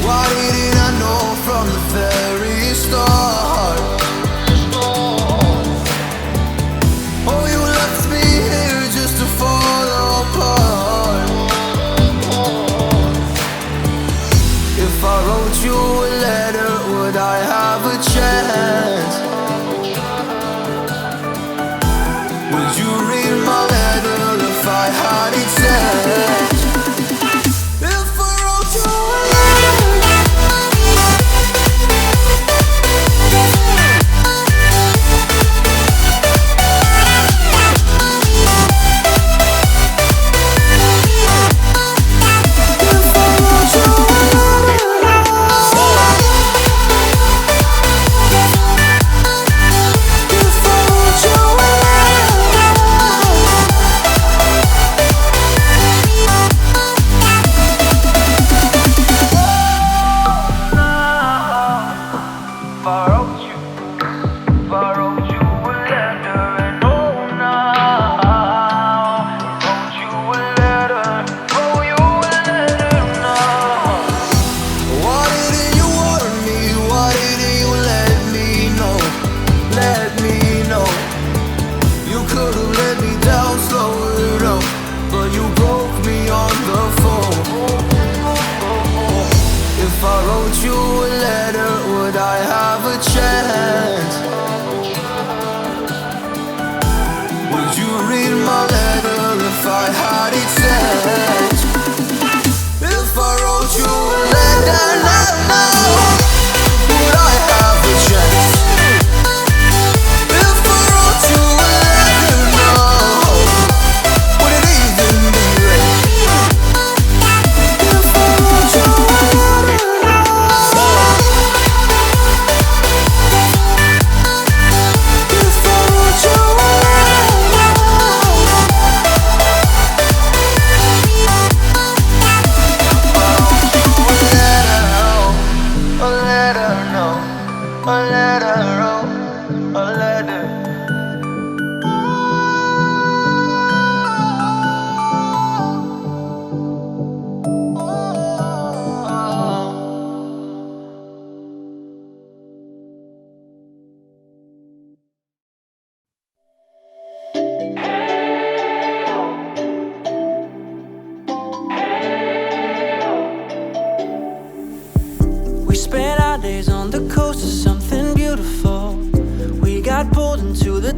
Why didn't I know from the very start? Oh, you left me here just to fall apart. If I wrote you a letter, would I have a chance? Would you read my letter if I had it sent? If I wrote you a letter,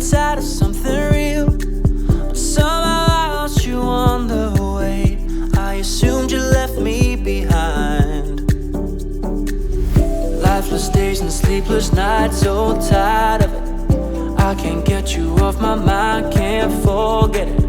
Inside of something real, but somehow I lost you on the way. I assumed you left me behind. Lifeless days and sleepless nights, so tired of it. I can't get you off my mind, can't forget it.